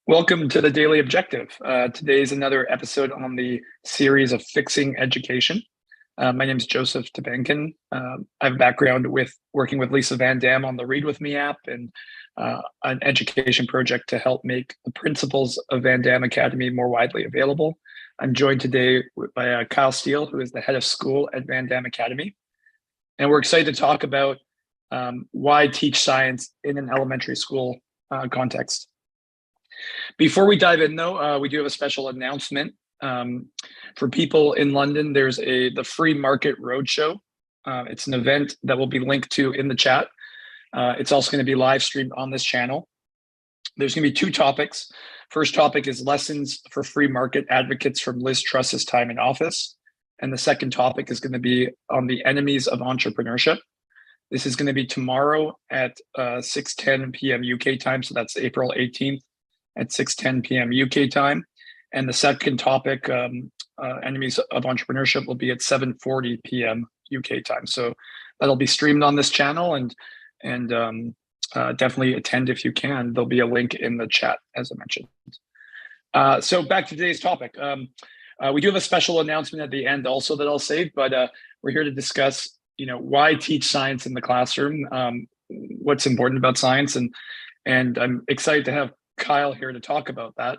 Welcome to the Daily Objective. Today's another episode on the series of Fixing Education. My name is Joseph Tabenkin. I have a background with working with Lisa Van Dam on the Read With Me app and an education project to help make the principles of Van Dam Academy more widely available. I'm joined today by Kyle Steele, who is the head of school at Van Dam Academy. And we're excited to talk about why teach science in an elementary school context. Before we dive in, though, we do have a special announcement. For people in London, there's the Free Market Roadshow. It's an event that will be linked to in the chat. It's also going to be live streamed on this channel. There's going to be two topics. First topic is lessons for free market advocates from Liz Truss's time in office. And the second topic is going to be on the enemies of entrepreneurship. This is going to be tomorrow at 6:10 p.m. UK time. So that's April 18th. At 6:10 p.m. UK time. And the second topic, enemies of entrepreneurship, will be at 7:40 p.m. UK time. So that'll be streamed on this channel, and definitely attend if you can. There'll be a link in the chat, as I mentioned. So back to today's topic. We do have a special announcement at the end also that I'll save, but we're here to discuss, why teach science in the classroom, what's important about science, and I'm excited to have Kyle here to talk about that.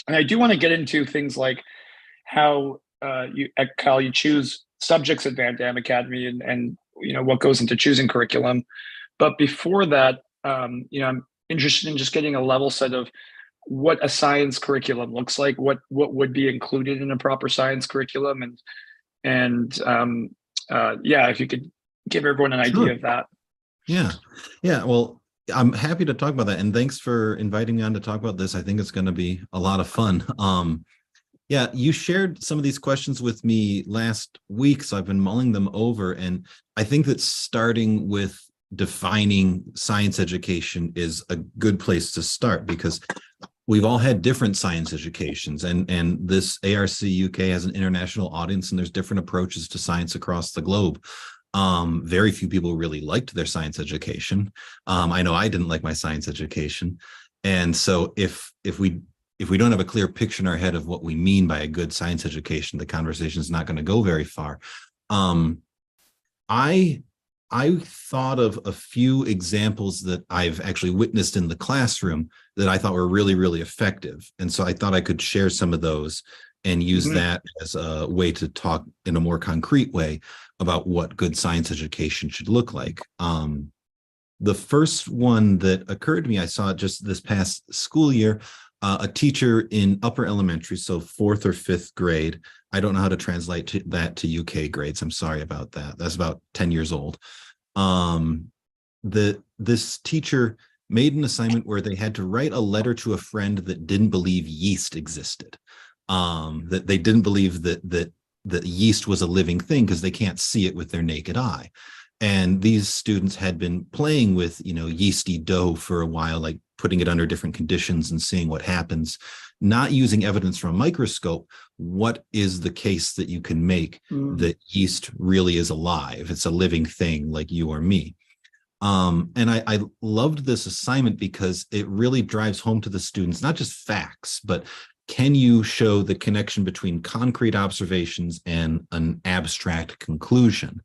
And I do want to get into things like how Kyle, you choose subjects at Van Dam Academy and what goes into choosing curriculum. But before that, I'm interested in just getting a level set of what a science curriculum looks like, what would be included in a proper science curriculum, and if you could give everyone an idea of that. Yeah. Well, I'm happy to talk about that. And thanks for inviting me on to talk about this. I think it's going to be a lot of fun. You shared some of these questions with me last week, so I've been mulling them over. And I think that starting with defining science education is a good place to start, because we've all had different science educations, and this ARCUK has an international audience, and there's different approaches to science across the globe. Very few people really liked their science education. I know I didn't like my science education. And so if we don't have a clear picture in our head of what we mean by a good science education, the conversation is not going to go very far. I thought of a few examples that I've actually witnessed in the classroom that I thought were really, really effective. And so I thought I could share some of those and use that as a way to talk in a more concrete way about what good science education should look like. The first one that occurred to me, I saw just this past school year, a teacher in upper elementary, so 4th or 5th grade. I don't know how to translate that to UK grades. I'm sorry about that. That's about 10 years old. This teacher made an assignment where they had to write a letter to a friend that didn't believe yeast existed. That they didn't believe that yeast was a living thing because they can't see it with their naked eye. And these students had been playing with, yeasty dough for a while, like putting it under different conditions and seeing what happens, not using evidence from a microscope. What is the case that you can make that yeast really is alive? It's a living thing like you or me. And I loved this assignment because it really drives home to the students, not just facts, but can you show the connection between concrete observations and an abstract conclusion?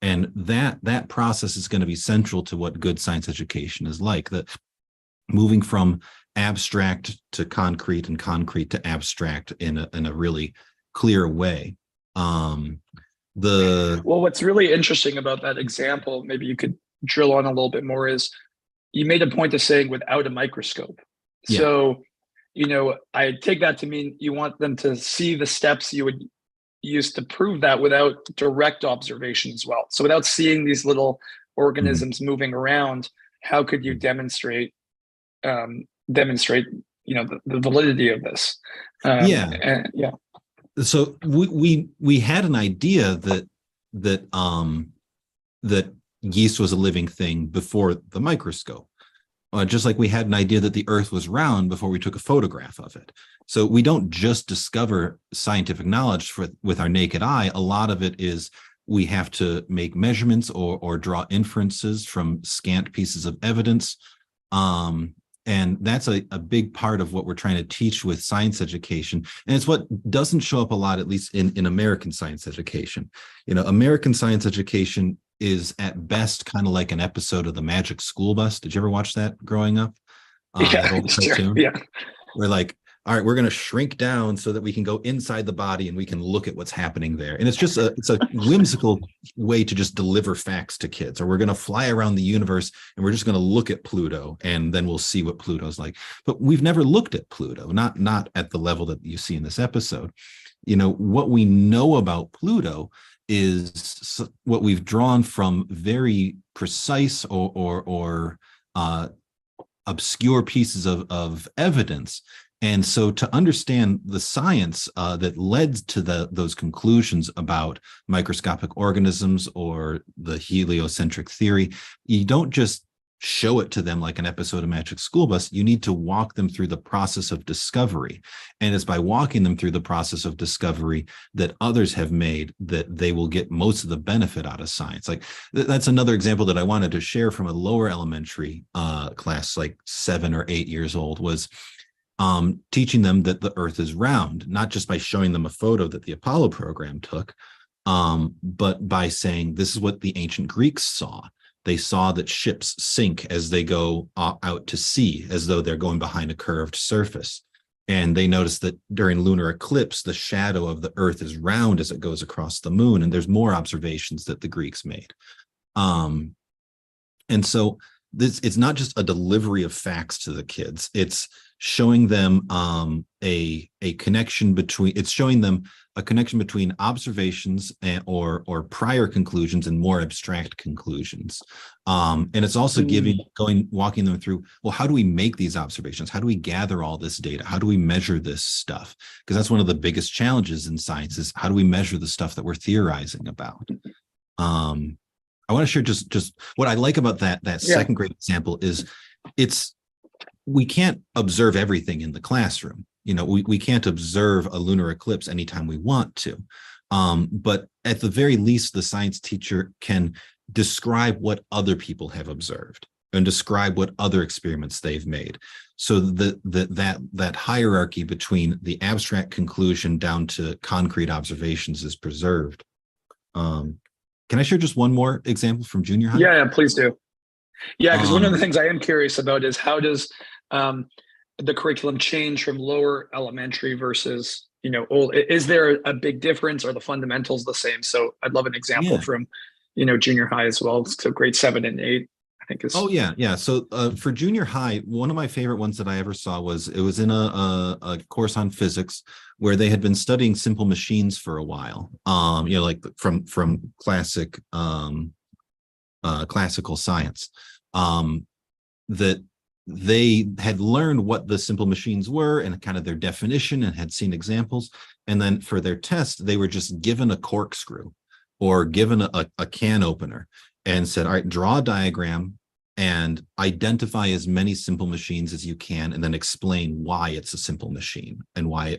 And that process is going to be central to what good science education is like, that moving from abstract to concrete and concrete to abstract in a really clear way. Well, what's really interesting about that example, maybe you could drill on a little bit more, is you made a point of saying without a microscope. Yeah. So, I take that to mean you want them to see the steps you would use to prove that without direct observation as well. So without seeing these little organisms moving around, how could you demonstrate the validity of this? So we had an idea that yeast was a living thing before the microscope. Just like we had an idea that the earth was round before we took a photograph of it. So we don't just discover scientific knowledge with our naked eye. A lot of it is we have to make measurements or draw inferences from scant pieces of evidence. And that's a big part of what we're trying to teach with science education. And it's what doesn't show up a lot, at least in American science education. American science education is at best kind of like an episode of the Magic School Bus. Did you ever watch that growing up? That old cartoon? Yeah. We're like, all right, we're going to shrink down so that we can go inside the body and we can look at what's happening there. And it's a whimsical way to just deliver facts to kids. Or we're going to fly around the universe and we're just going to look at Pluto and then we'll see what Pluto's like. But we've never looked at Pluto, not at the level that you see in this episode. What we know about Pluto is what we've drawn from very precise or obscure pieces of evidence. And so to understand the science that led to those conclusions about microscopic organisms or the heliocentric theory, you don't just show it to them like an episode of Magic School Bus. You need to walk them through the process of discovery. And it's by walking them through the process of discovery that others have made that they will get most of the benefit out of science. Like that's another example that I wanted to share from a lower elementary class, like 7 or 8 years old, was teaching them that the Earth is round, not just by showing them a photo that the Apollo program took, but by saying this is what the ancient Greeks saw. They saw that ships sink as they go out to sea, as though they're going behind a curved surface. And they noticed that during lunar eclipse, the shadow of the Earth is round as it goes across the moon. And there's more observations that the Greeks made. And so it's not just a delivery of facts to the kids. It's showing them a connection between, it's showing them a connection between observations or prior conclusions and more abstract conclusions. And it's also walking them through, well, how do we make these observations? How do we gather all this data? How do we measure this stuff? Because that's one of the biggest challenges in science is how do we measure the stuff that we're theorizing about? I want to share just what I like about that second grade example is we can't observe everything in the classroom. We can't observe a lunar eclipse anytime we want to. But at the very least, the science teacher can describe what other people have observed and describe what other experiments they've made. So that hierarchy between the abstract conclusion down to concrete observations is preserved. Can I share just one more example from junior high? Yeah, please do. Yeah, because one of the things I am curious about is how does the curriculum change from lower elementary versus, old? Is there a big difference? Are the fundamentals the same? So I'd love an example from, junior high as well. So grade 7 and 8, I think is. Oh, yeah. So for junior high, one of my favorite ones that I ever saw was in a course on physics where they had been studying simple machines for a while, like from classical science, that they had learned what the simple machines were and kind of their definition and had seen examples. And then for their test, they were just given a corkscrew or given a can opener and said, all right, draw a diagram and identify as many simple machines as you can, and then explain why it's a simple machine and why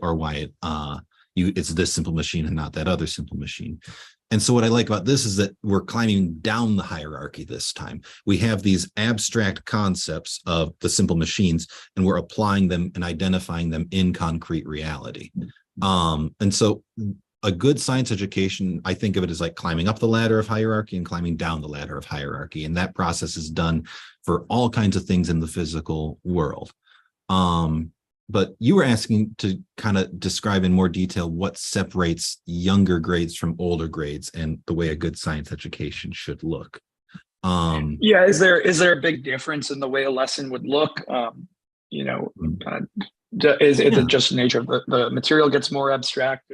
it's this simple machine and not that other simple machine. And so what I like about this is that we're climbing down the hierarchy this time. We have these abstract concepts of the simple machines, and we're applying them and identifying them in concrete reality. And so a good science education, I think of it as like climbing up the ladder of hierarchy and climbing down the ladder of hierarchy. And that process is done for all kinds of things in the physical world. But you were asking to kind of describe in more detail what separates younger grades from older grades and the way a good science education should look. Yeah, is there a big difference in the way a lesson would look? Is it just the nature of the material gets more abstract?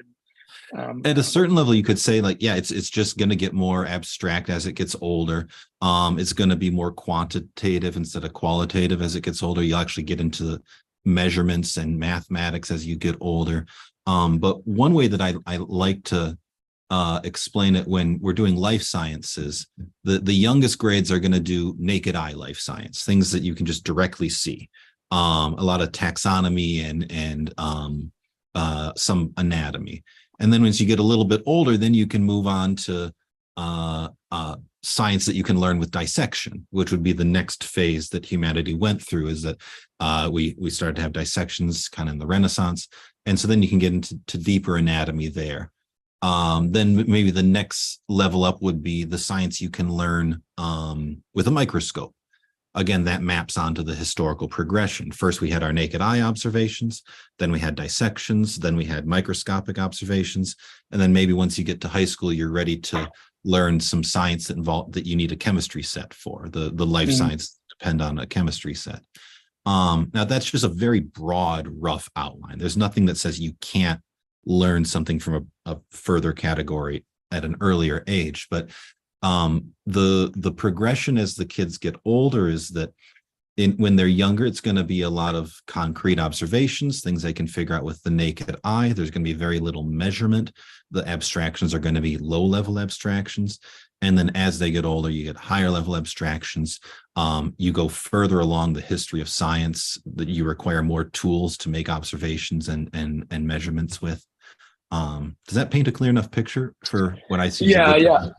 At a certain level, you could say it's just going to get more abstract as it gets older. It's going to be more quantitative instead of qualitative as it gets older. You actually get into the measurements and mathematics as you get older. But one way that I like to explain it when we're doing life sciences, the youngest grades are going to do naked eye life science, things that you can just directly see. A lot of taxonomy and some anatomy. And then once you get a little bit older, then you can move on to science that you can learn with dissection, which would be the next phase that humanity went through, is that we started to have dissections kind of in the Renaissance. And so then you can get into deeper anatomy there. Then maybe the next level up would be the science you can learn with a microscope. Again, that maps onto the historical progression. First, we had our naked eye observations, then we had dissections, then we had microscopic observations, and then maybe once you get to high school, you're ready to learn some science that you need a chemistry set for. The life science depend on a chemistry set. Now, that's just a very broad, rough outline. There's nothing that says you can't learn something from a further category at an earlier age, but the progression as the kids get older is that when they're younger, it's going to be a lot of concrete observations, things they can figure out with the naked eye. There's going to be very little measurement. The abstractions are going to be low-level abstractions. And then as they get older, you get higher-level abstractions. You go further along the history of science, that you require more tools to make observations and measurements with. Does that paint a clear enough picture for what I see? Yeah.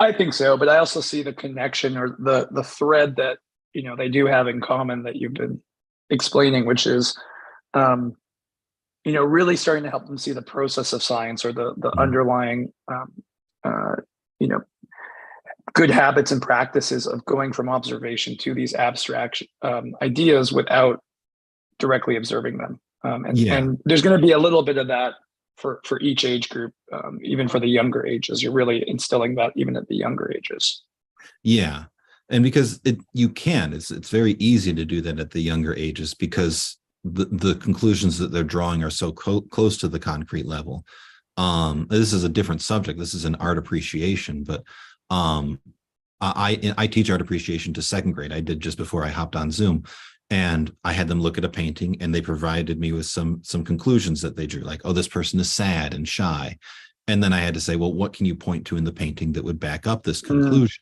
I think so, but I also see the connection, or the thread that they do have in common that you've been explaining, which is really starting to help them see the process of science, or the underlying good habits and practices of going from observation to these abstract ideas without directly observing them. And there's going to be a little bit of that for each age group, even for the younger ages. You're really instilling that even at the younger ages. Yeah. And because it's very easy to do that at the younger ages, because the conclusions that they're drawing are so close to the concrete level. This is a different subject. This is an art appreciation, but I teach art appreciation to second grade. I did just before I hopped on Zoom. And I had them look at a painting, and they provided me with some conclusions that they drew, like, oh, this person is sad and shy. And then I had to say, well, what can you point to in the painting that would back up this conclusion?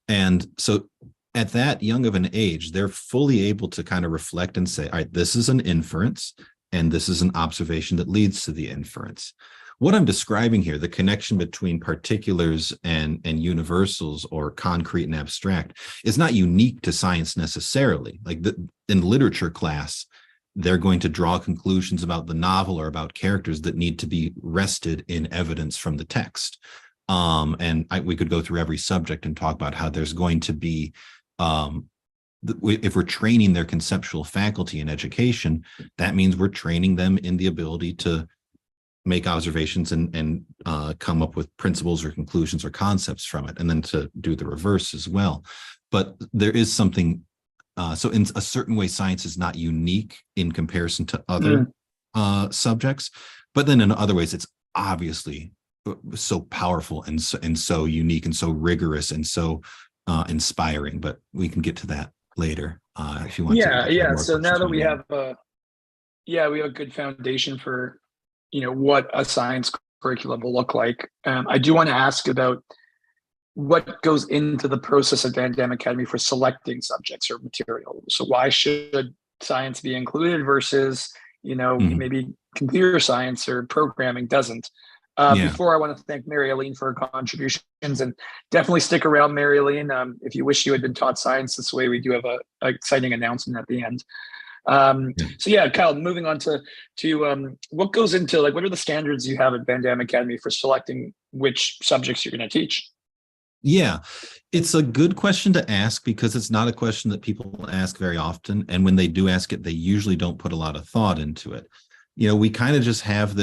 And so at that young of an age, they're fully able to kind of reflect and say, all right, this is an inference, and this is an observation that leads to the inference. What I'm describing here, the connection between particulars and universals, or concrete and abstract, is not unique to science necessarily. Like in literature class, they're going to draw conclusions about the novel or about characters that need to be rested in evidence from the text. We could go through every subject and talk about how there's going to be, if we're training their conceptual faculty in education, that means we're training them in the ability to make observations and come up with principles or conclusions or concepts from it, and then to do the reverse as well. But there is something, so in a certain way, science is not unique in comparison to other subjects, but then in other ways, it's obviously so powerful and so unique and so rigorous and so inspiring. But we can get to that later if you want. Yeah. So now that we have a good foundation for what a science curriculum will look like. I do want to ask about what goes into the process at Van Damme Academy for selecting subjects or material. So why should science be included versus, maybe computer science or programming doesn't? Before, I want to thank Mary Aline for her contributions, and definitely stick around, Mary Aline. If you wish you had been taught science this way, we do have an exciting announcement at the end. So yeah, Kyle, moving on to what goes into, what are the standards you have at Van Damme Academy for selecting which subjects you're going to teach? Yeah, it's a good question to ask, because it's not a question that people ask very often. And when they do ask it, they usually don't put a lot of thought into it. We kind of just have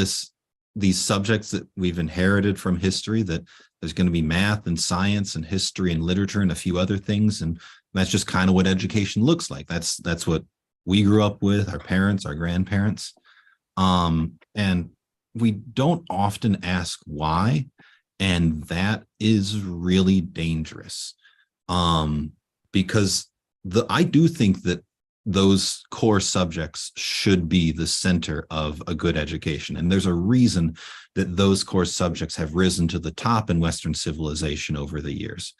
these subjects that we've inherited from history, that there's going to be math and science and history and literature and a few other things. And that's just kind of what education looks like. That's what we grew up with, our parents, our grandparents. And we don't often ask why. And that is really dangerous. Because I do think that those core subjects should be the center of a good education. And there's a reason that those core subjects have risen to the top in Western civilization over the years.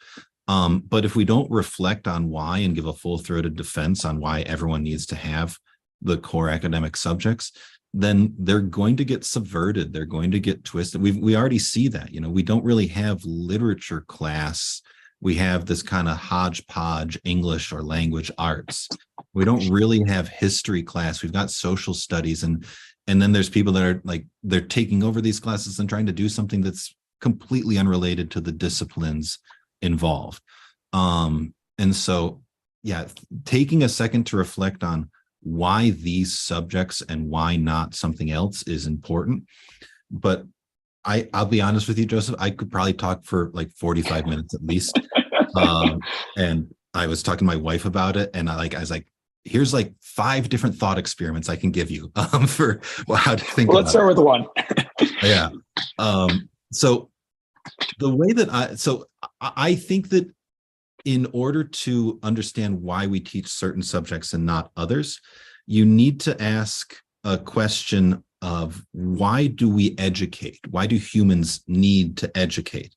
But if we don't reflect on why and give a full-throated defense on why everyone needs to have the core academic subjects, then they're going to get subverted. They're going to get twisted. We already see that. We don't really have literature class. We have this kind of hodgepodge English or language arts. We don't really have history class. We've got social studies, and then there's people that are like, they're taking over these classes and trying to do something that's completely unrelated to the disciplines involved. And so, yeah, taking a second to reflect on why these subjects and why not something else is important. But I'll be honest with you, Joseph, I could probably talk for like 45 minutes at least. And I was talking to my wife about it, and I was like, here's like 5 different thought experiments I can give you for how to think. Well, let's start with one. Yeah. So the way that I think that in order to understand why we teach certain subjects and not others, you need to ask a question of, why do we educate? Why do humans need to educate?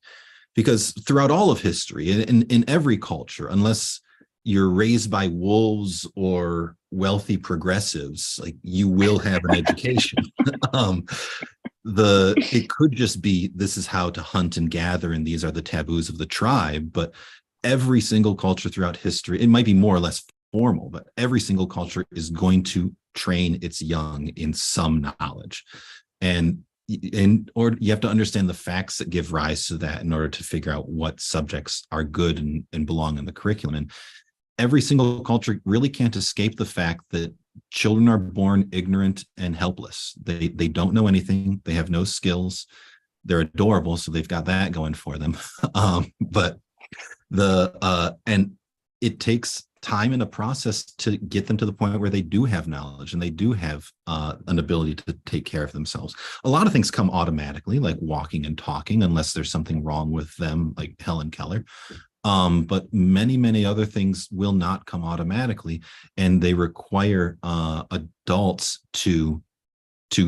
Because throughout all of history, in every culture, unless you're raised by wolves or wealthy progressives, like, you will have an education. It could just be, this is how to hunt and gather, and these are the taboos of the tribe. But every single culture throughout history, it might be more or less formal, but every single culture is going to train its young in some knowledge. And or you have to understand the facts that give rise to that in order to figure out what subjects are good and belong in the curriculum. And every single culture really can't escape the fact that children are born ignorant and helpless. They don't know anything. They have no skills. They're adorable, so they've got that going for them. But and it takes time and a process to get them to the point where they do have knowledge and they do have an ability to take care of themselves. A lot of things come automatically, like walking and talking, unless there's something wrong with them, like Helen Keller. But many other things will not come automatically, and they require adults to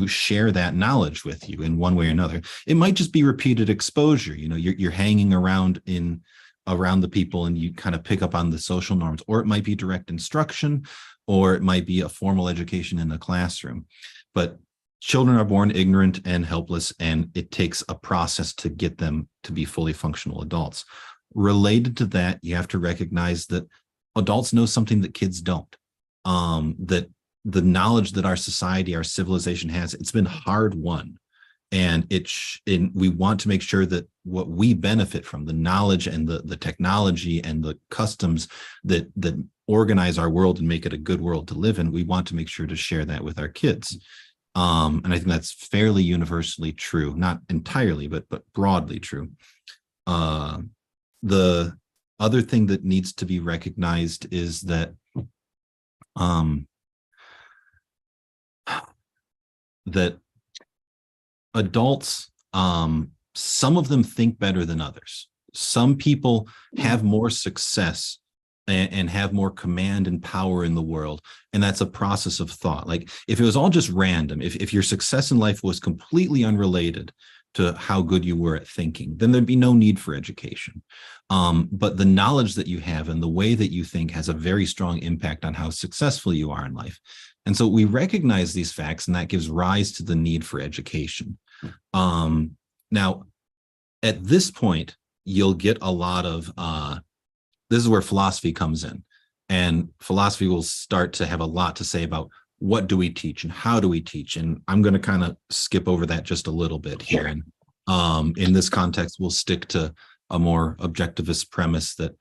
share that knowledge with you in one way or another. It might just be repeated exposure. You're hanging around the people and you kind of pick up on the social norms, or it might be direct instruction, or it might be a formal education in a classroom. But children are born ignorant and helpless, and it takes a process to get them to be fully functional adults. Related to that, you have to recognize that adults know something that kids don't. That the knowledge that our society, our civilization has, it's been hard won. And we want to make sure that what we benefit from, the knowledge and the technology and the customs that organize our world and make it a good world to live in, we want to make sure to share that with our kids. And I think that's fairly universally true, not entirely, but broadly true. The other thing that needs to be recognized is that that adults, some of them think better than others. Some people have more success and have more command and power in the world, and that's a process of thought. Like, if it was all just random, if your success in life was completely unrelated to how good you were at thinking, then there'd be no need for education. But the knowledge that you have and the way that you think has a very strong impact on how successful you are in life. And so we recognize these facts, and that gives rise to the need for education. Now, at this point, you'll get a lot of, this is where philosophy comes in, and philosophy will start to have a lot to say about what do we teach and how do we teach. And I'm going to kind of skip over that just a little bit here. And in this context, we'll stick to a more objectivist premise that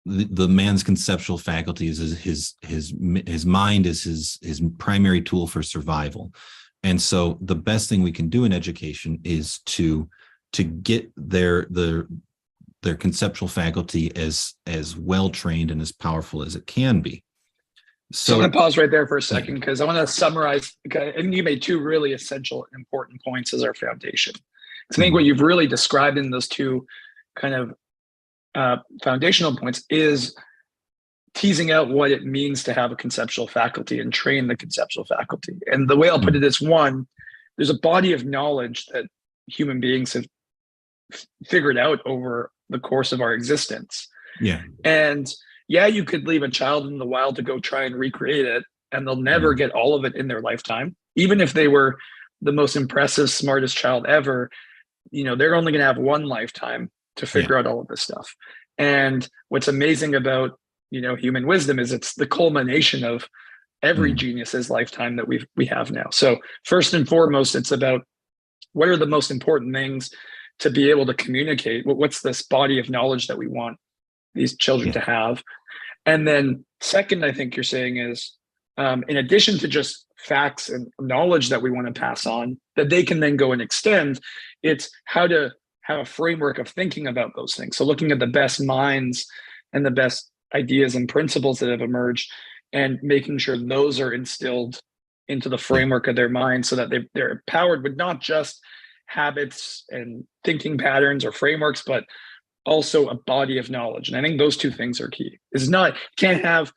the man's conceptual faculties is his mind is his primary tool for survival. And so the best thing we can do in education is to get their conceptual faculty as well trained and as powerful as it can be. So I'm going to pause right there for a second, because I want to summarize, and you made 2 really essential, important points as our foundation. So I think what you've really described in those 2 kind of foundational points is teasing out what it means to have a conceptual faculty and train the conceptual faculty. And the way I'll put it is, one, there's a body of knowledge that human beings have figured out over the course of our existence. Yeah. And yeah, you could leave a child in the wild to go try and recreate it, and they'll never get all of it in their lifetime. even if they were the most impressive, smartest child ever, they're only going to have one lifetime to Yeah. figure out all of this stuff. And what's amazing about, human wisdom is it's the culmination of every genius's lifetime that we have now. So first and foremost, it's about what are the most important things to be able to communicate? What's this body of knowledge that we want these children to have? And then second, I think you're saying is, in addition to just facts and knowledge that we want to pass on, that they can then go and extend, it's how to have a framework of thinking about those things. So looking at the best minds and the best ideas and principles that have emerged and making sure those are instilled into the framework of their mind so that they're empowered with not just habits and thinking patterns or frameworks, but also a body of knowledge. And I think those two things are key. It's not, can't have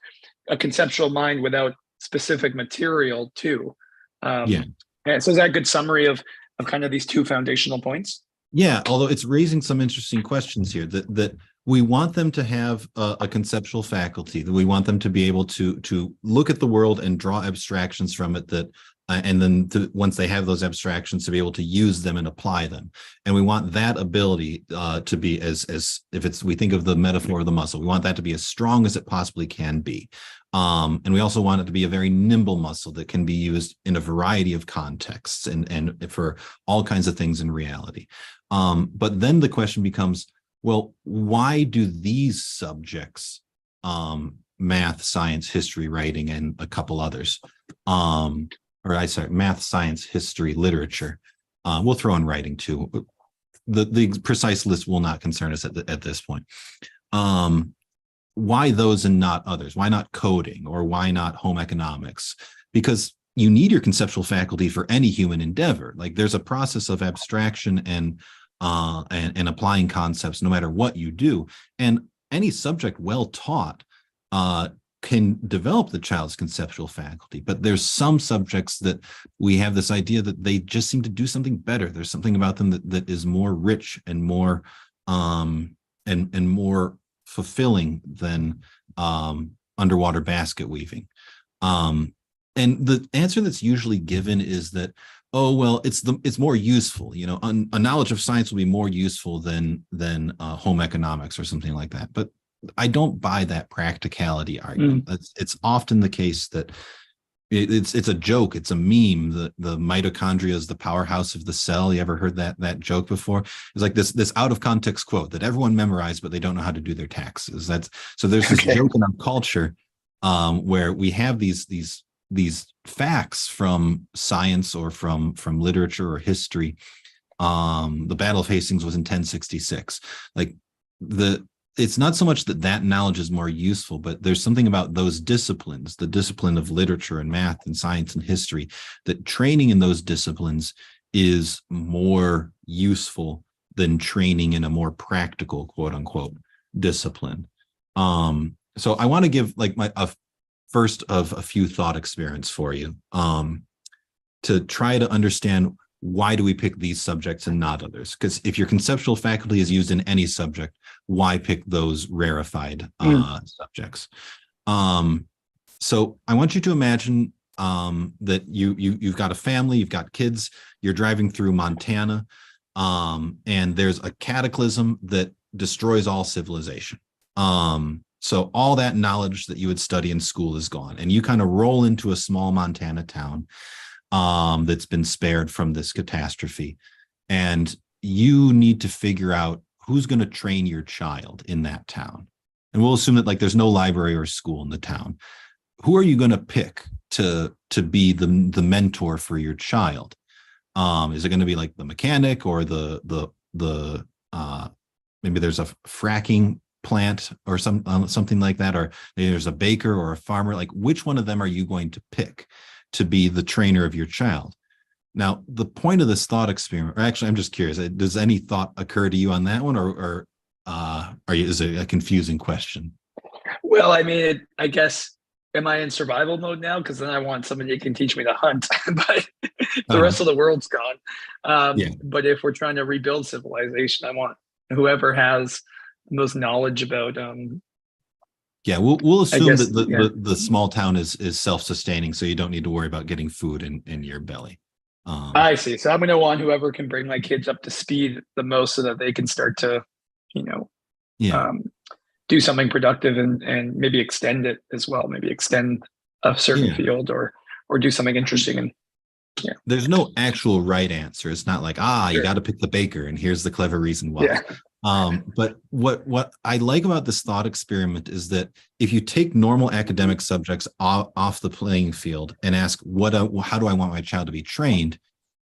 a conceptual mind without specific material too. And so is that a good summary of kind of these two foundational points? Yeah, although it's raising some interesting questions here that we want them to have a conceptual faculty, that we want them to be able to look at the world and draw abstractions from it, that and then once they have those abstractions, to be able to use them and apply them. And we want that ability to be as if we think of the metaphor of the muscle, we want that to be as strong as it possibly can be. And we also want it to be a very nimble muscle that can be used in a variety of contexts and for all kinds of things in reality. But then the question becomes, well, why do these subjects, math, science, history, writing, and a couple others, math, science, history, literature, we'll throw in writing too. The precise list will not concern us at this point. Why those and not others? Why not coding, or why not home economics? Because you need your conceptual faculty for any human endeavor. Like, there's a process of abstraction and applying concepts no matter what you do. And any subject well taught can develop the child's conceptual faculty. But there's some subjects that we have this idea that they just seem to do something better. There's something about them that is more rich and more and more fulfilling than underwater basket weaving. And the answer that's usually given is that, oh, well, it's more useful. A knowledge of science will be more useful than home economics or something like that. But I don't buy that practicality argument. It's often the case that it's a joke. It's a meme. The mitochondria is the powerhouse of the cell. You ever heard that joke before? It's like this out of context quote that everyone memorized, but they don't know how to do their taxes. So there's this joke in our culture where we have these facts from science or from literature or history. The Battle of Hastings was in 1066. It's not so much that knowledge is more useful, but there's something about those disciplines, the discipline of literature and math and science and history, that training in those disciplines is more useful than training in a more practical, quote unquote, discipline. So I want to give a first of a few thought experiments for you to try to understand, why do we pick these subjects and not others? Because if your conceptual faculty is used in any subject, why pick those rarefied subjects? So I want you to imagine that you've got a family, you've got kids, you're driving through Montana, and there's a cataclysm that destroys all civilization. So all that knowledge that you would study in school is gone, and you kind of roll into a small Montana town that's been spared from this catastrophe. And you need to figure out who's going to train your child in that town. And we'll assume that there's no library or school in the town. Who are you going to pick to be the mentor for your child? Is it going to be the mechanic, or the maybe there's a fracking plant or something like that, or maybe there's a baker or a farmer? Which one of them are you going to pick to be the trainer of your child? Now, the point of this thought experiment, or actually, I'm just curious, does any thought occur to you on that one, or is it a confusing question? Well, I mean, I guess, am I in survival mode now? Because then I want somebody who can teach me to hunt, but the rest of the world's gone. But if we're trying to rebuild civilization, I want whoever has the most knowledge about Yeah, we'll I assume guess, that yeah. the small town is self-sustaining, so you don't need to worry about getting food in your belly. I see. So I'm going to want whoever can bring my kids up to speed the most so that they can start to, you know, Yeah, um, do something productive and maybe extend it as well. Maybe extend a certain yeah. field or do something interesting. And yeah, There's no actual right answer. It's not like, you sure. got to pick the baker, and here's the clever reason why. Yeah. But what I like about this thought experiment is that if you take normal academic subjects off the playing field and ask how do I want my child to be trained,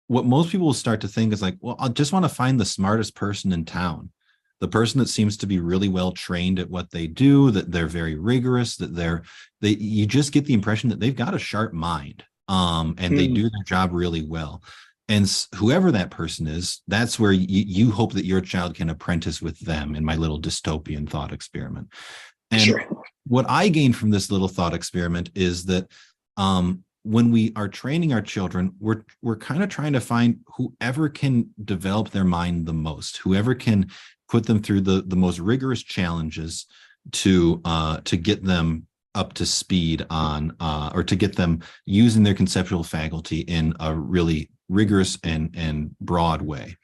what most people will start to think is like, well, I just want to find the smartest person in town, the person that seems to be really well trained at what they do, that they're very rigorous, that you just get the impression that they've got a sharp mind, and they Mm, do their job really well. And whoever that person is, that's where you hope that your child can apprentice with them in my little dystopian thought experiment. And sure. what I gained from this little thought experiment is that when we are training our children, we're kind of trying to find whoever can develop their mind the most, whoever can put them through the most rigorous challenges to get them up to speed on or to get them using their conceptual faculty in a really rigorous and broad way.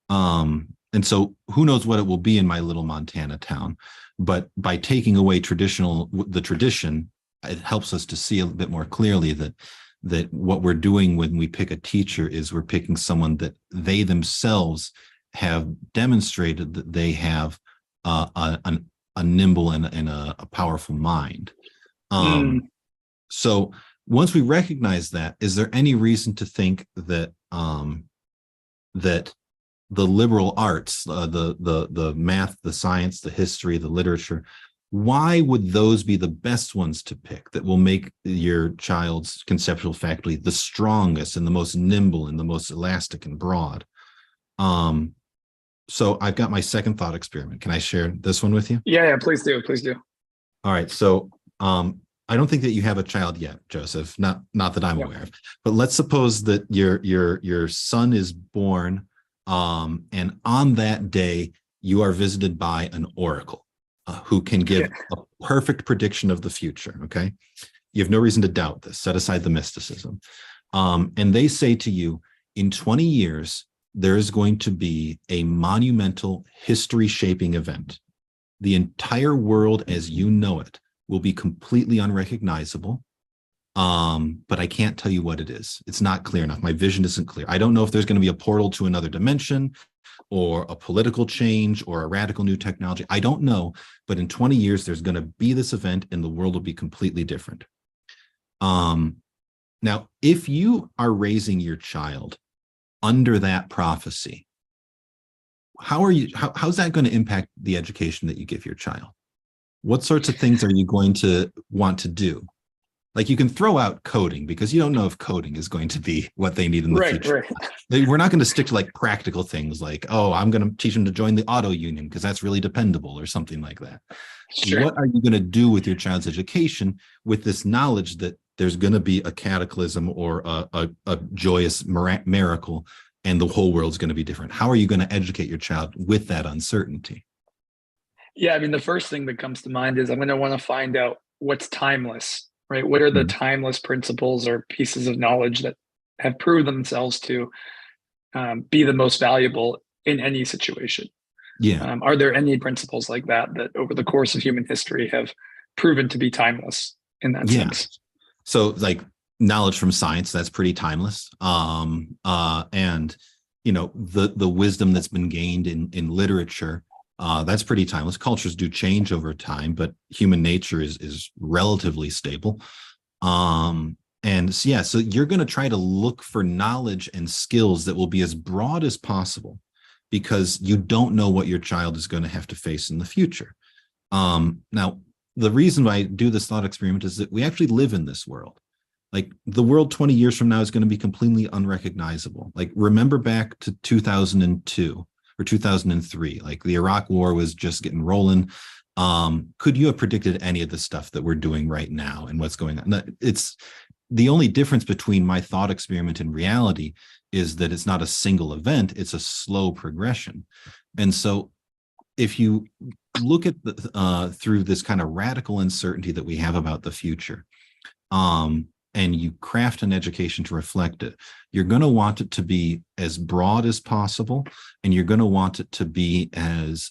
And so who knows what it will be in my little Montana town, but by taking away the tradition, it helps us to see a bit more clearly that what we're doing when we pick a teacher is we're picking someone that they themselves have demonstrated that they have a nimble and a powerful mind. Mm, So once we recognize that, is there any reason to think that that the liberal arts, the math, the science, the history, the literature, why would those be the best ones to pick that will make your child's conceptual faculty the strongest and the most nimble and the most elastic and broad? So I've got my second thought experiment. Can I share this one with you? yeah. Please do. Please do. All right. So I don't think that you have a child yet, Joseph. Not that I'm Yeah. aware of. But let's suppose that your son is born, and on that day you are visited by an oracle who can give a perfect prediction of the future. Okay, you have no reason to doubt this. Set aside the mysticism, and they say to you, in 20 years there is going to be a monumental history-shaping event. The entire world as you know it will be completely unrecognizable. But I can't tell you what it is. It's not clear enough. My vision isn't clear. I don't know if there's going to be a portal to another dimension or a political change or a radical new technology. I don't know. But in 20 years, there's going to be this event and the world will be completely different. Now, if you are raising your child under that prophecy, how's that going to impact the education that you give your child? What sorts of things are you going to want to do? Like, you can throw out coding because you don't know if coding is going to be what they need in the future. Right. We're not going to stick to like practical things like, I'm going to teach them to join the auto union because that's really dependable or something like that. Sure. What are you going to do with your child's education with this knowledge that there's going to be a cataclysm or a joyous miracle and the whole world's going to be different? How are you going to educate your child with that uncertainty? Yeah. I mean, the first thing that comes to mind is I'm going to want to find out what's timeless, right? What are the timeless principles or pieces of knowledge that have proved themselves to be the most valuable in any situation? Yeah. Are there any principles like that over the course of human history have proven to be timeless in that sense? So like knowledge from science, that's pretty timeless. And the wisdom that's been gained in literature, that's pretty timeless. Cultures do change over time, but human nature is relatively stable. And so you're going to try to look for knowledge and skills that will be as broad as possible because you don't know what your child is going to have to face in the future. Now, the reason why I do this thought experiment is that we actually live in this world. Like, the world 20 years from now is going to be completely unrecognizable. Like, remember back to 2002 or 2003, like the Iraq war was just getting rolling. Could you have predicted any of the stuff that we're doing right now and what's going on? It's the only difference between my thought experiment and reality is that it's not a single event, it's a slow progression. And so if you look at through this kind of radical uncertainty that we have about the future, and you craft an education to reflect it, you're going to want it to be as broad as possible, and you're going to want it to be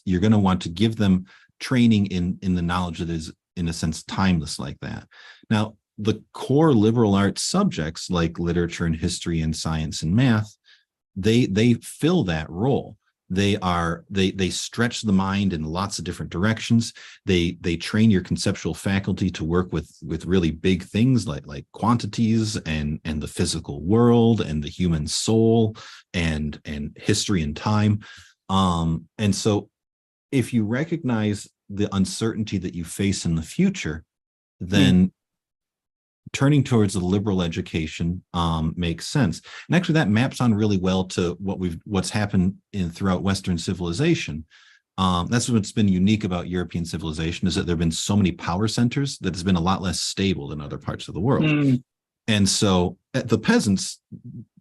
you're going to want to give them training in the knowledge that is, in a sense, timeless like that. Now, the core liberal arts subjects like literature and history and science and math, they fill that role. They stretch the mind in lots of different directions. They train your conceptual faculty to work with really big things like quantities and the physical world and the human soul and history and time. And so if you recognize the uncertainty that you face in the future, then turning towards a liberal education makes sense. And actually that maps on really well to what's happened throughout Western civilization. That's what's been unique about European civilization, is that there have been so many power centers that has been a lot less stable than other parts of the world. And so the peasants,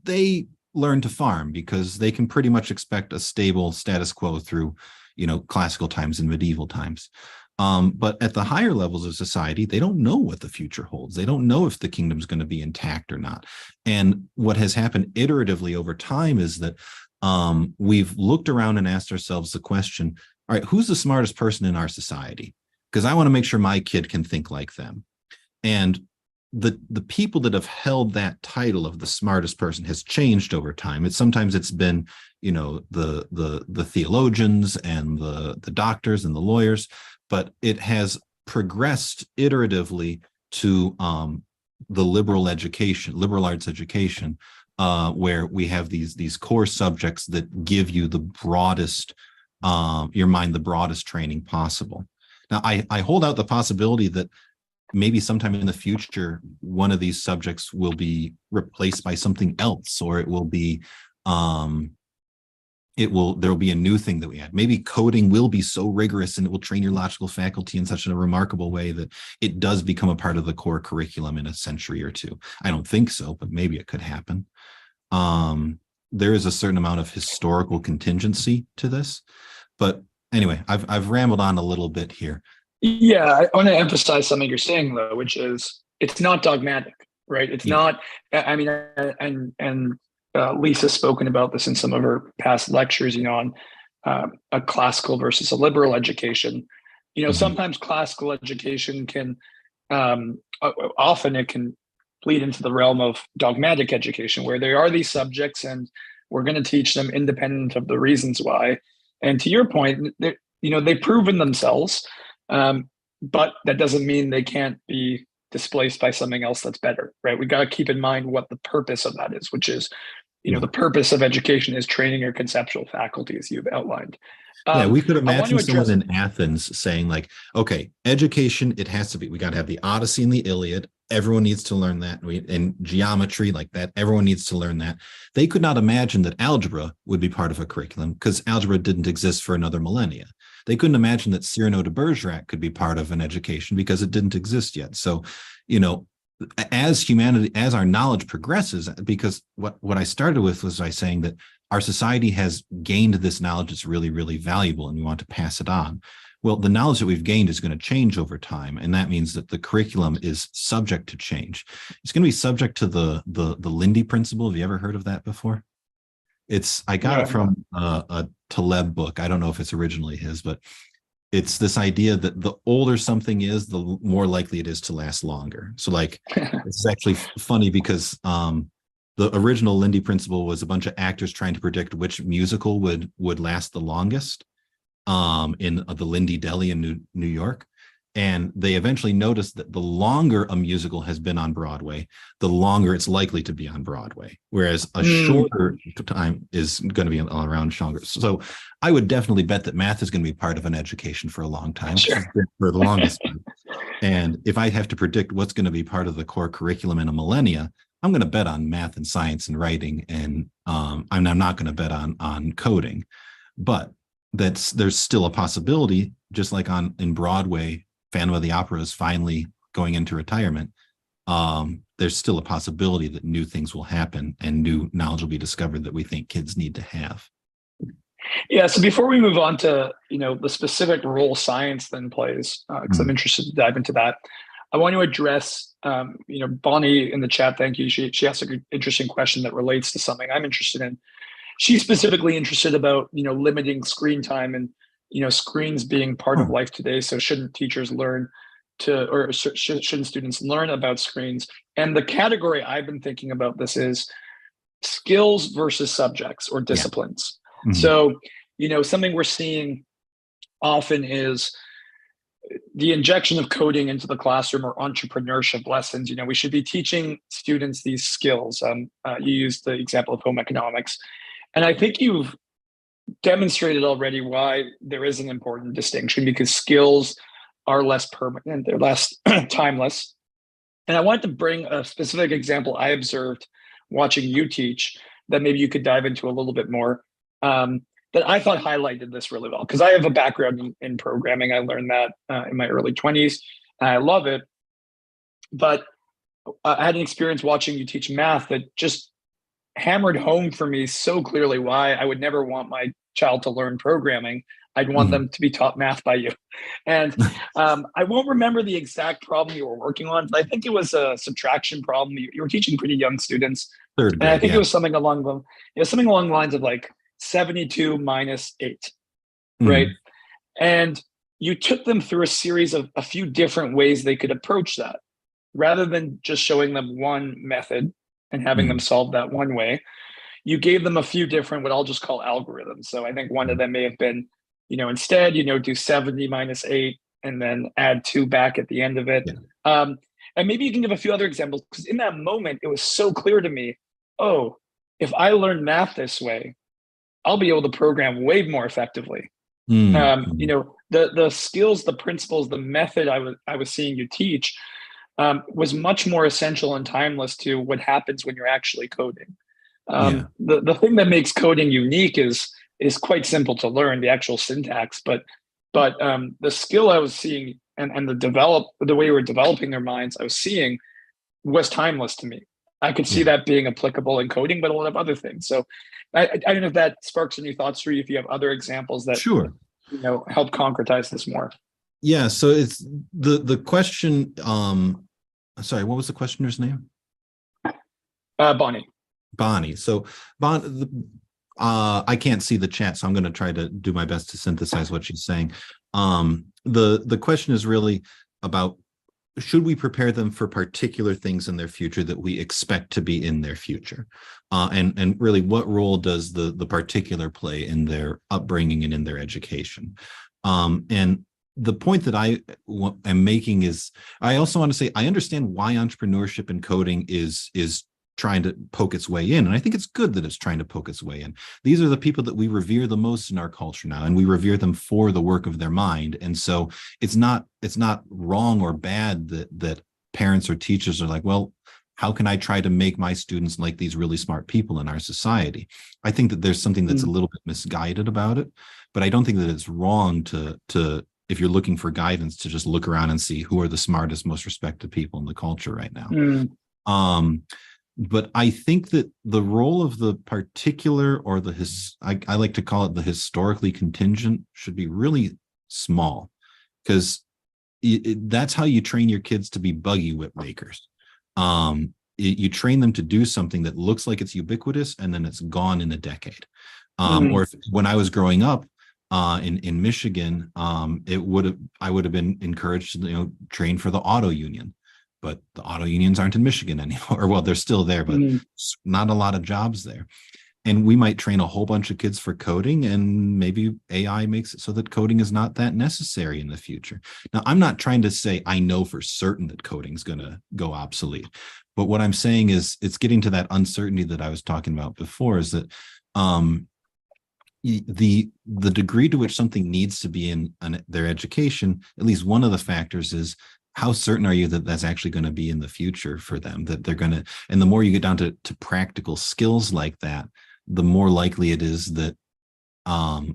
they learn to farm because they can pretty much expect a stable status quo through, classical times and medieval times. But at the higher levels of society, they don't know what the future holds. They don't know if the kingdom's going to be intact or not. And what has happened iteratively over time is that we've looked around and asked ourselves the question, all right, who's the smartest person in our society? Because I want to make sure my kid can think like them. And the people that have held that title of the smartest person has changed over time. Sometimes it's been, the theologians and the doctors and the lawyers, but it has progressed iteratively to the liberal arts education, where we have these core subjects that give you the broadest, the broadest training possible. Now, I hold out the possibility that maybe sometime in the future, one of these subjects will be replaced by something else, or it will be, there'll be a new thing that we add. Maybe coding will be so rigorous and it will train your logical faculty in such a remarkable way that it does become a part of the core curriculum in a century or two. I don't think so, but maybe it could happen. There is a certain amount of historical contingency to this, but anyway, I've rambled on a little bit here. Yeah, I want to emphasize something you're saying though, which is it's not dogmatic, right? It's not. I mean, and Lisa's spoken about this in some of her past lectures, on a classical versus a liberal education. Sometimes classical education can, often it can bleed into the realm of dogmatic education, where there are these subjects and we're going to teach them independent of the reasons why. And to your point, they've proven themselves. But that doesn't mean they can't be displaced by something else that's better, right? We got to keep in mind what the purpose of that is, which is, the purpose of education is training your conceptual faculty, as you've outlined. We could imagine someone in Athens saying like, okay, education, it has to be, we got to have the Odyssey and the Iliad. Everyone needs to learn that. And geometry like that, everyone needs to learn that. They could not imagine that algebra would be part of a curriculum because algebra didn't exist for another millennia. They couldn't imagine that Cyrano de Bergerac could be part of an education because it didn't exist yet. So, as humanity, as our knowledge progresses, because what I started with was by saying that our society has gained this knowledge that's really, really valuable and we want to pass it on. Well, the knowledge that we've gained is going to change over time. And that means that the curriculum is subject to change. It's going to be subject to the Lindy principle. Have you ever heard of that before? I got it from a Taleb book. I don't know if it's originally his, but it's this idea that the older something is, the more likely it is to last longer. So like, it's actually funny because the original Lindy principle was a bunch of actors trying to predict which musical would last the longest in the Lindy Deli in New York. And they eventually noticed that the longer a musical has been on Broadway, the longer it's likely to be on Broadway, whereas a shorter time is going to be all around longer. So I would definitely bet that math is going to be part of an education for a long time, for the longest time. And if I have to predict what's going to be part of the core curriculum in a millennia, I'm going to bet on math and science and writing, and I'm not going to bet on coding. But there's still a possibility, just like in Broadway, Phantom of the Opera is finally going into retirement. There's still a possibility that new things will happen and new knowledge will be discovered that we think kids need to have. Yeah. So before we move on to the specific role science then plays, because I'm Mm. interested to dive into that, I want to address Bonnie in the chat. Thank you. She asked an interesting question that relates to something I'm interested in. She's specifically interested about limiting screen time and screens being part of Oh, life today. So shouldn't teachers learn to, or shouldn't students learn about screens? And the category I've been thinking about this is skills versus subjects or yeah. disciplines. Mhm. So, something we're seeing often is the injection of coding into the classroom or entrepreneurship lessons. We should be teaching students these skills. You used the example of home economics, and I think you've demonstrated already why there is an important distinction because skills are less permanent, they're less timeless. And I wanted to bring a specific example I observed watching you teach that maybe you could dive into a little bit more. That I thought highlighted this really well because I have a background in programming. I learned that in my early 20s, and I love it. But I had an experience watching you teach math that just hammered home for me so clearly why I would never want my child to learn programming. I'd want Mhm. them to be taught math by you. And I won't remember the exact problem you were working on, but I think it was a subtraction problem. You were teaching pretty young students, Third and I grade, think it yeah. was something along the lines of like 72 minus 8, right? Mhm. And you took them through a series of a few different ways they could approach that, rather than just showing them one method and having them Mhm. solve that one way. You gave them a few different, what I'll just call algorithms. So I think one of Mhm. them may have been, instead, do 70 minus 8 and then add 2 back at the end of it. Yeah. Um, and maybe you can give a few other examples because in that moment, it was so clear to me, oh, if I learn math this way, I'll be able to program way more effectively. Mhm. The skills, the principles, the method I was seeing you teach was much more essential and timeless to what happens when you're actually coding. Yeah. The thing that makes coding unique is quite simple to learn, the actual syntax, but the skill I was seeing and the way we were developing their minds I was seeing was timeless to me. I could see Yeah. that being applicable in coding, but a lot of other things. So I don't know if that sparks any thoughts for you. If you have other examples that Sure. help concretize this more. Yeah. So it's the question. Sorry, what was the questioner's name? Bonnie. Bonnie. So I can't see the chat, so I'm going to try to do my best to synthesize what she's saying. The question is really about, should we prepare them for particular things in their future that we expect to be in their future, and really what role does the particular play in their upbringing and in their education? And the point that I am making is, I also want to say I understand why entrepreneurship and coding is trying to poke its way in. And I think it's good that it's trying to poke its way in. These are the people that we revere the most in our culture now, and we revere them for the work of their mind. And so it's not wrong or bad that parents or teachers are like, well, how can I try to make my students like these really smart people in our society? I think that there's something that's a little bit misguided about it, but I don't think that it's wrong to if you're looking for guidance, to just look around and see who are the smartest, most respected people in the culture right now. But I think that the role of the particular, or I like to call it the historically contingent, should be really small, because that's how you train your kids to be buggy whip makers. You train them to do something that looks like it's ubiquitous and then it's gone in a decade. Or when I was growing up in Michigan, I would have been encouraged to train for the auto union. But the auto unions aren't in Michigan anymore. Well, they're still there, but not a lot of jobs there. And we might train a whole bunch of kids for coding, and maybe AI makes it so that coding is not that necessary in the future. Now, I'm not trying to say I know for certain that coding is going to go obsolete. But what I'm saying is, it's getting to that uncertainty that I was talking about before, is that the degree to which something needs to be in their education, at least one of the factors is, how certain are you that that's actually going to be in the future for them, that they're going to, and the more you get down to practical skills like that, the more likely it is that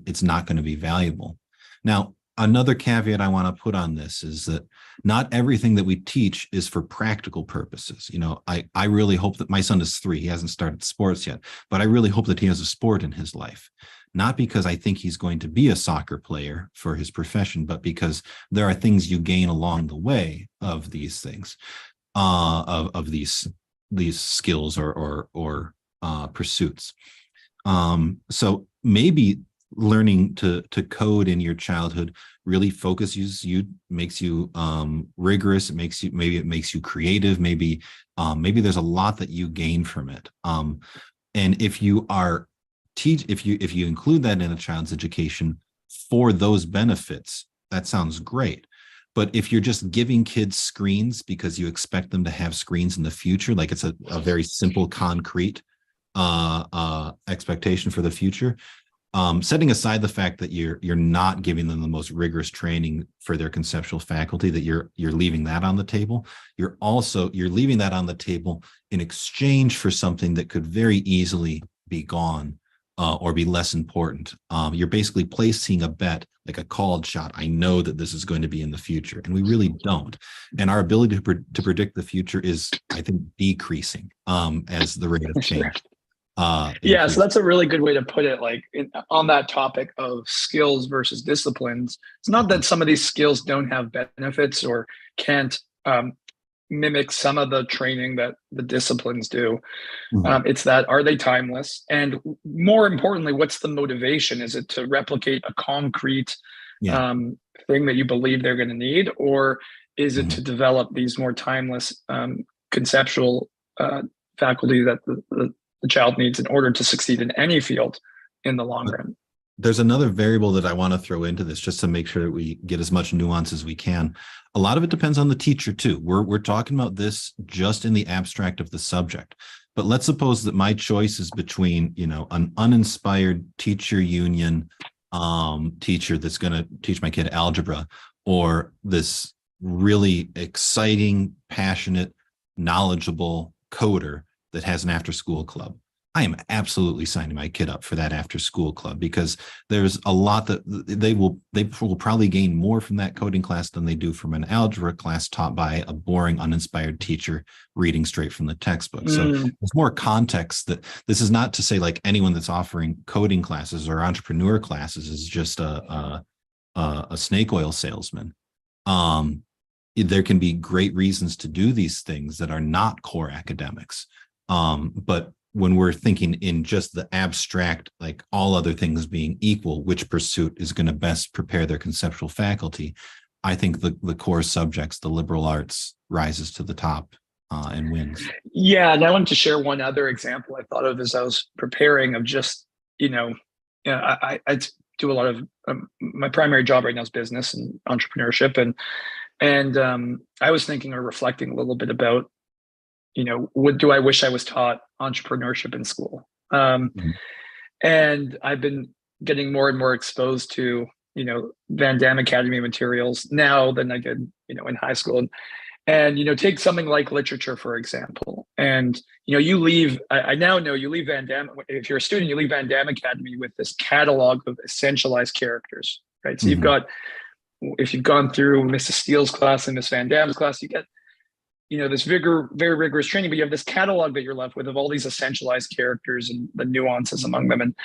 it's not going to be valuable. Now, another caveat I want to put on this is that not everything that we teach is for practical purposes. I really hope that my son is 3. He hasn't started sports yet, but I really hope that he has a sport in his life. not because I think he's going to be a soccer player for his profession, but because there are things you gain along the way of these things, of these skills or pursuits. So maybe learning to code in your childhood really focuses you, makes you rigorous. Maybe it makes you creative. Maybe there's a lot that you gain from it. And if you if you include that in a child's education for those benefits, that sounds great. But if you're just giving kids screens because you expect them to have screens in the future, like it's a very simple, concrete expectation for the future, setting aside the fact that you're not giving them the most rigorous training for their conceptual faculty, that you're leaving that on the table, you're leaving that on the table in exchange for something that could very easily be gone or be less important. You're basically placing a bet, like a called shot. I know that this is going to be in the future, and we really don't. And our ability to predict the future is, I think, decreasing as the rate of change. Yeah, so that's a really good way to put it. Like on that topic of skills versus disciplines, it's not that some of these skills don't have benefits or can't mimic some of the training that the disciplines do. It's that, are they timeless? And more importantly, what's the motivation? Is it to replicate a concrete thing that you believe they're going to need? Or is it to develop these more timeless conceptual faculty that the child needs in order to succeed in any field in the long run? There's another variable that I want to throw into this just to make sure that we get as much nuance as we can. A lot of it depends on the teacher too. We're talking about this just in the abstract of the subject. But let's suppose that my choice is between, an uninspired teacher union teacher that's going to teach my kid algebra, or this really exciting, passionate, knowledgeable coder that has an after-school club. I am absolutely signing my kid up for that after-school club, because there's a lot that they will probably gain more from that coding class than they do from an algebra class taught by a boring, uninspired teacher reading straight from the textbook. So there's more context. That this is not to say like anyone that's offering coding classes or entrepreneur classes is just a snake oil salesman. There can be great reasons to do these things that are not core academics. But when we're thinking in just the abstract, like all other things being equal, which pursuit is going to best prepare their conceptual faculty, I think the core subjects, the liberal arts, rises to the top and wins. Yeah, and I wanted to share one other example I thought of as I was preparing, of just, I do a lot of my primary job right now is business and entrepreneurship, and I was thinking or reflecting a little bit about, what do I wish I was taught entrepreneurship in school? And I've been getting more and more exposed to, Van Damme Academy materials now than I did, in high school. And take something like literature, for example. And, I now know you leave Van Damme, if you're a student, you leave Van Damme Academy with this catalog of essentialized characters, right? So you've got, if you've gone through Mrs. Steele's class and Miss Van Damme's class, you get, this very rigorous training, but you have this catalog that you're left with of all these essentialized characters and the nuances among them. And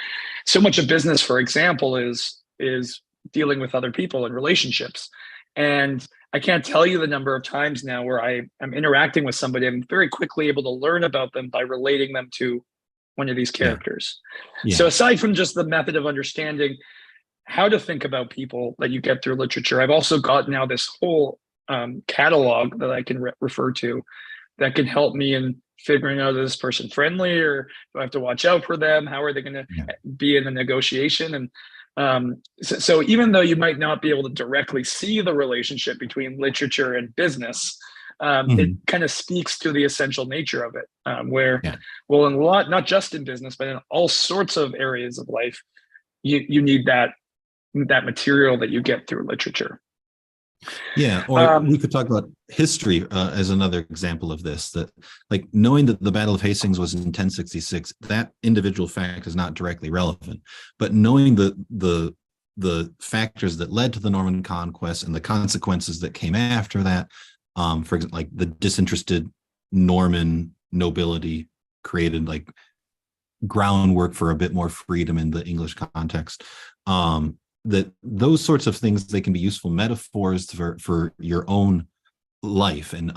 so much of business, for example, is dealing with other people and relationships. And I can't tell you the number of times now where I am interacting with somebody, I'm very quickly able to learn about them by relating them to one of these characters. Yeah. So aside from just the method of understanding how to think about people that you get through literature, I've also got now this whole catalog that I can refer to that can help me in figuring out, is this person friendly, or do I have to watch out for them? How are they going to be in the negotiation? And so even though you might not be able to directly see the relationship between literature and business, it kind of speaks to the essential nature of it, well, in a lot, not just in business, but in all sorts of areas of life, you need that material that you get through literature. Yeah, or we could talk about history as another example of this, that like knowing that the Battle of Hastings was in 1066, that individual fact is not directly relevant, but knowing the factors that led to the Norman conquest and the consequences that came after that, for example, like the disinterested Norman nobility created like groundwork for a bit more freedom in the English context. That those sorts of things, they can be useful metaphors for your own life, and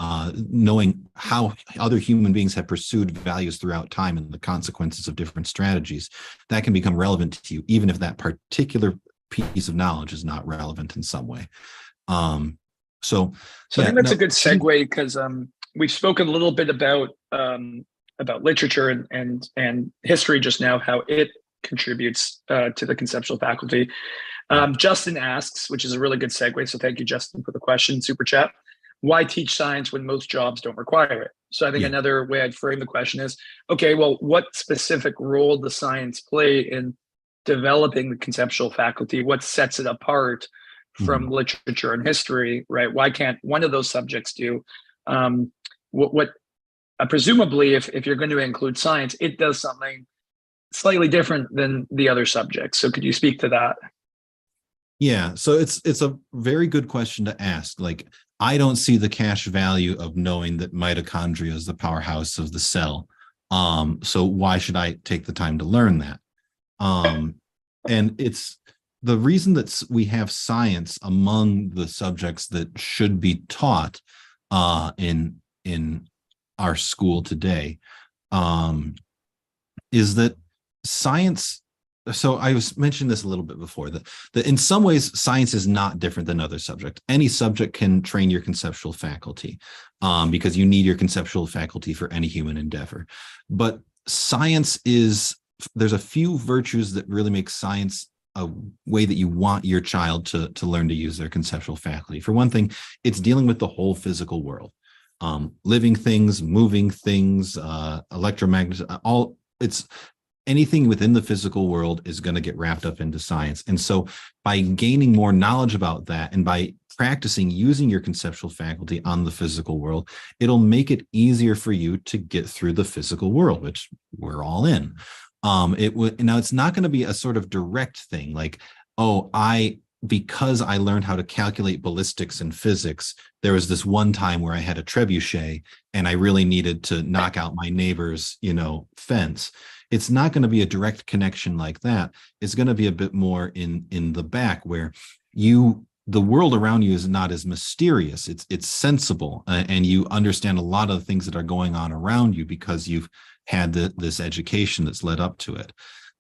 knowing how other human beings have pursued values throughout time and the consequences of different strategies, that can become relevant to you, even if that particular piece of knowledge is not relevant in some way. So I yeah, think that's no, a good segue, because we've spoken a little bit about literature and history just now, how it contributes to the conceptual faculty. Justin asks, which is a really good segue, so thank you, Justin, for the question, super chat. Why teach science when most jobs don't require it? So I think another way I'd frame the question is, okay, well, what specific role does science play in developing the conceptual faculty? What sets it apart from literature and history, right? Why can't one of those subjects do what presumably, if you're going to include science, it does something slightly different than the other subjects. So could you speak to that? Yeah, so it's a very good question to ask. Like, I don't see the cash value of knowing that mitochondria is the powerhouse of the cell. So why should I take the time to learn that? And it's the reason that we have science among the subjects that should be taught in our school today, is that science. So I was mentioning this a little bit before, that in some ways science is not different than other subjects. Any subject can train your conceptual faculty, because you need your conceptual faculty for any human endeavor. But science there's a few virtues that really make science a way that you want your child to learn to use their conceptual faculty. For one thing, it's dealing with the whole physical world, living things, moving things, electromagnets, anything within the physical world is going to get wrapped up into science. And so by gaining more knowledge about that, and by practicing using your conceptual faculty on the physical world, it'll make it easier for you to get through the physical world, which we're all in. Now it's not going to be a sort of direct thing like, oh, because I learned how to calculate ballistics in physics, there was this one time where I had a trebuchet and I really needed to knock out my neighbor's, fence. It's not going to be a direct connection like that. It's going to be a bit more in the back, where the world around you is not as mysterious. It's sensible, and you understand a lot of the things that are going on around you because you've had this education that's led up to it.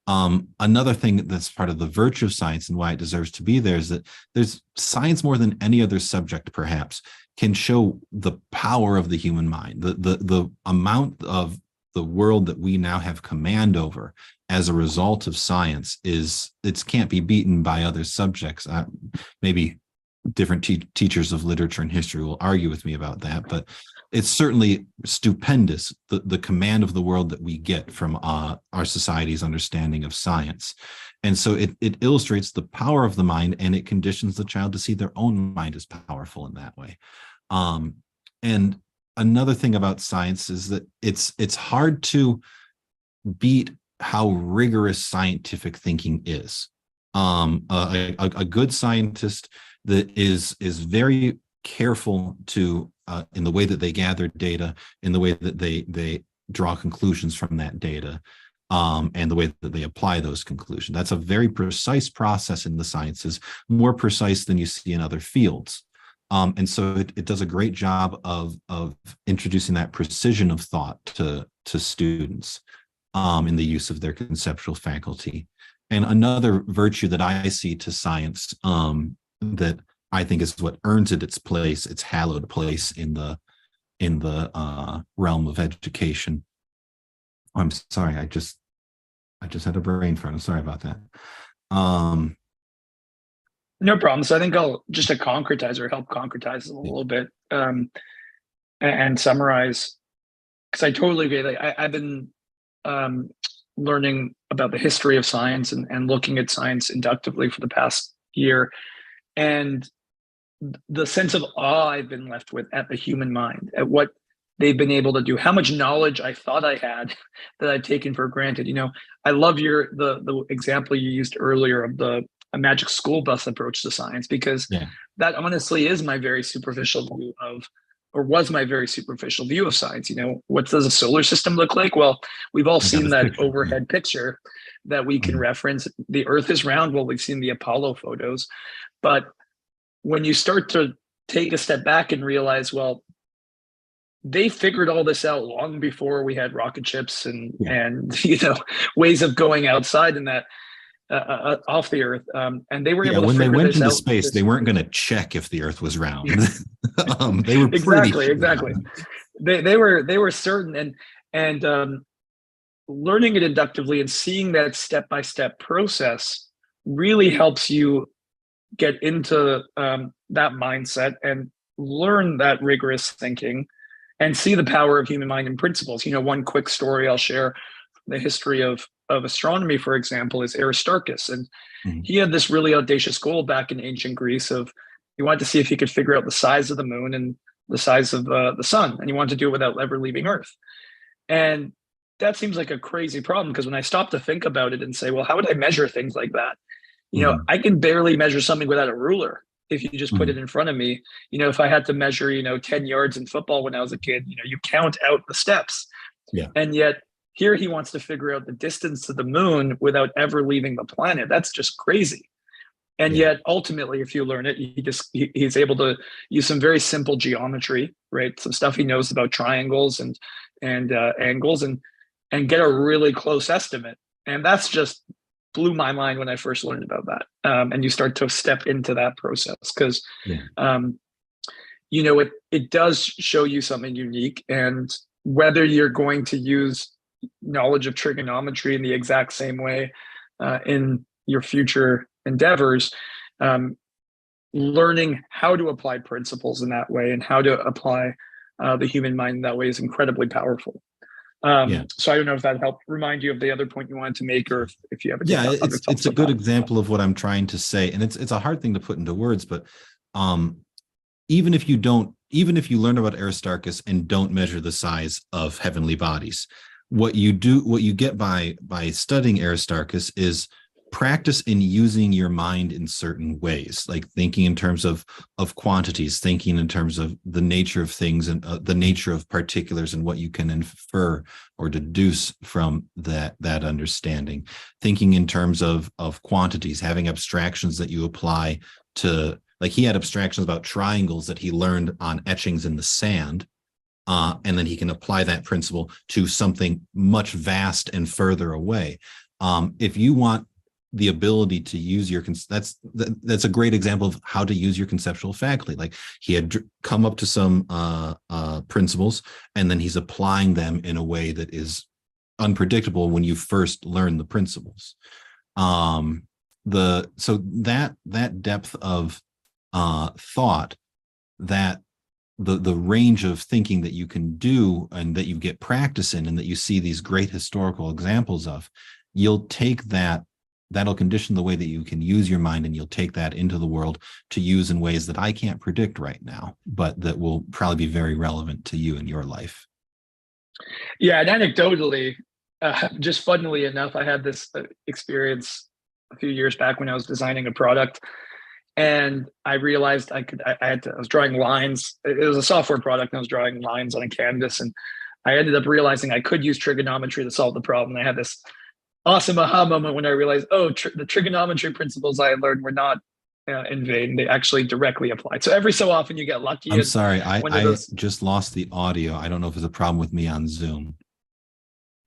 Another thing that's part of the virtue of science and why it deserves to be there is that there's science, more than any other subject perhaps, can show the power of the human mind, the amount of the world that we now have command over as a result of science it can't be beaten by other subjects. Maybe different teachers of literature and history will argue with me about that, but it's certainly stupendous, the command of the world that we get from our society's understanding of science. And so it illustrates the power of the mind, and it conditions the child to see their own mind as powerful in that way. And another thing about science is that it's hard to beat how rigorous scientific thinking is. A good scientist that is very careful to in the way that they gather data, in the way that they draw conclusions from that data, and the way that they apply those conclusions. That's a very precise process in the sciences, more precise than you see in other fields. And so it does a great job of introducing that precision of thought to students in the use of their conceptual faculty. And another virtue that I see to science that I think is what earns it its place, its hallowed place in the realm of education. I'm sorry, I just had a brain fart. I'm sorry about that. No problem. So I think I'll just concretize or help concretize a little bit and summarize, because I totally agree. Like I've been learning about the history of science and looking at science inductively for the past year, and the sense of awe I've been left with at the human mind, at what they've been able to do, how much knowledge I thought I had that I've taken for granted. I love the example you used earlier of a magic school bus approach to science, because that honestly is my very superficial view of or was my very superficial view of science. What does a solar system look like? Well, we've all I got seen this that picture. overhead picture that we can reference. The Earth is round. Well, we've seen the Apollo photos. But when you start to take a step back and realize, well, they figured all this out long before we had rocket ships and ways of going outside and that off the Earth, and they were able to when they figure went this into out. space, they weren't going to check if the Earth was round. They were exactly. They were certain, and learning it inductively and seeing that step-by-step process really helps you get into that mindset and learn that rigorous thinking and see the power of human mind and principles. One quick story I'll share: the history of astronomy, for example, is Aristarchus, and he had this really audacious goal back in ancient Greece of he wanted to see if he could figure out the size of the moon and the size of the sun, and he wanted to do it without ever leaving Earth. And that seems like a crazy problem, because when I stop to think about it and say, well, how would I measure things like that? I can barely measure something without a ruler. If you just put it in front of me, if I had to measure, 10 yards in football when I was a kid, you count out the steps. Yeah. And yet here he wants to figure out the distance to the moon without ever leaving the planet. That's just crazy. And yet ultimately, if you learn it, he's able to use some very simple geometry, right? Some stuff he knows about triangles and angles, and get a really close estimate. And that's just blew my mind when I first learned about that. And you start to step into that process, because it does show you something unique. And whether you're going to use knowledge of trigonometry in the exact same way in your future endeavors, learning how to apply principles in that way and how to apply the human mind in that way is incredibly powerful. So I don't know if that helped remind you of the other point you wanted to make, or if you have it's a good example of what I'm trying to say. And it's a hard thing to put into words, but even if you learn about Aristarchus and don't measure the size of heavenly bodies, what you get by studying Aristarchus is practice in using your mind in certain ways, like thinking in terms of quantities, thinking in terms of the nature of things and the nature of particulars and what you can infer or deduce from that understanding, thinking in terms of quantities, having abstractions that you apply to, like he had abstractions about triangles that he learned on etchings in the sand. And then he can apply that principle to something much vast and further away. If you want the ability to use that's a great example of how to use your conceptual faculty. Like he had come up to some principles, and then he's applying them in a way that is unpredictable when you first learn the principles. So that depth of thought, that the range of thinking that you can do and that you get practice in, and that you see these great historical examples of, you'll take that'll condition the way that you can use your mind, and you'll take that into the world to use in ways that I can't predict right now, but that will probably be very relevant to you in your life. Yeah, and anecdotally, just funnily enough, I had this experience a few years back when I was designing a product, and I realized I was drawing lines. It was a software product, and I was drawing lines on a canvas, and I ended up realizing I could use trigonometry to solve the problem. And I had this awesome aha moment when I realized, the trigonometry principles I had learned were not in vain. They actually directly applied. So every so often you get lucky. I'm sorry, I just lost the audio. I don't know if there's a problem with me on Zoom.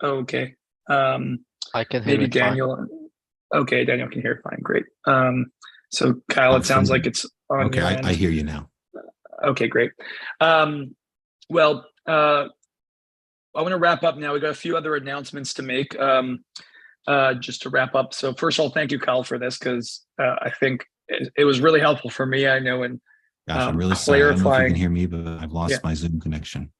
Okay. I can hear maybe it Daniel. fine. Okay, Daniel can hear it fine. Great. So Kyle, it sounds like it's on. Okay, I hear you now. Okay, great. Well, I want to wrap up now. We got a few other announcements to make. Just to wrap up. So first of all, thank you, Kyle, for this, because I think it was really helpful for me. I know, and gosh, I'm really sorry. I don't know if you can hear me, but I've lost my Zoom connection.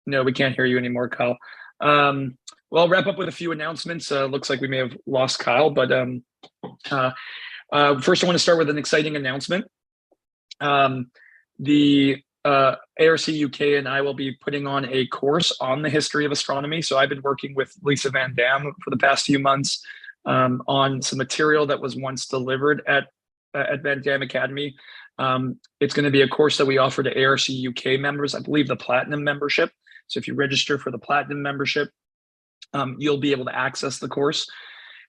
No, we can't hear you anymore, Kyle. Well, I'll wrap up with a few announcements. Looks like we may have lost Kyle, but first I want to start with an exciting announcement. The ARC UK and I will be putting on a course on the history of astronomy. So I've been working with Lisa Van Dam for the past few months on some material that was once delivered at Van Dam Academy. It's going to be a course that we offer to ARC UK members, I believe the Platinum membership. So if you register for the Platinum membership, you'll be able to access the course.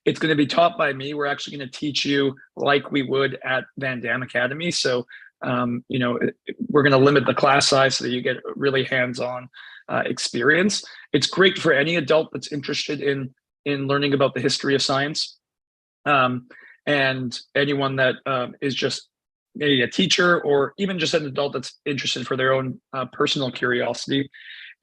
It's going to be taught by me. We're actually going to teach you like we would at Van Damme Academy. So, we're going to limit the class size so that you get really hands-on experience. It's great for any adult that's interested in learning about the history of science, and anyone that is just maybe a teacher or even just an adult that's interested for their own personal curiosity.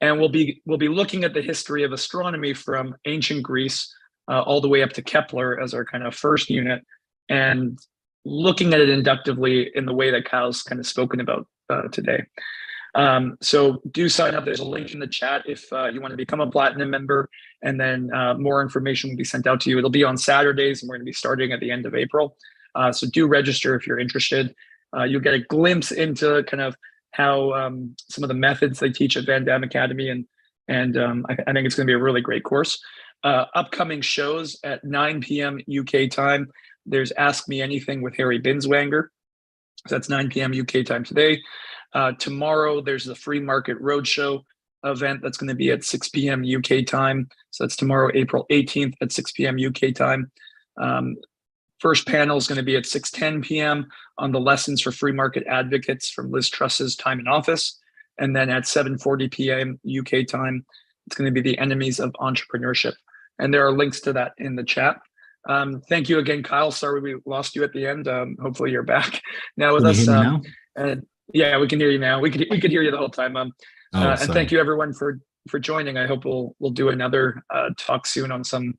And we'll be looking at the history of astronomy from ancient Greece all the way up to Kepler as our kind of first unit, and looking at it inductively in the way that Kyle's kind of spoken about today. So do sign up. There's a link in the chat if you want to become a Platinum member, and then more information will be sent out to you. It'll be on Saturdays, and we're going to be starting at the end of April. So do register if you're interested. You'll get a glimpse into kind of how some of the methods they teach at Van Damme Academy, and I think it's going to be a really great course. Upcoming shows at 9 p.m. UK time. There's Ask Me Anything with Harry Binswanger. So that's 9 p.m. UK time today. Tomorrow, there's the Free Market Roadshow event that's going to be at 6 p.m. UK time. So that's tomorrow, April 18th at 6 p.m. UK time. First panel is going to be at 6:10 p.m. on the lessons for free market advocates from Liz Truss's time in office. And then at 7:40 p.m. UK time, it's going to be the enemies of entrepreneurship. And there are links to that in the chat. Thank you again, Kyle. Sorry we lost you at the end. Hopefully you're back now with us. Yeah, we can hear you now. We could hear you the whole time. And thank you everyone for joining. I hope we'll do another talk soon on some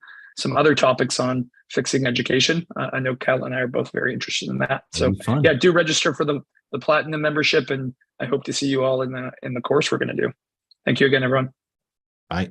other topics on fixing education. I know Kyle and I are both very interested in that. So yeah, do register for the Platinum membership, and I hope to see you all in the course we're going to do. Thank you again, everyone. Bye.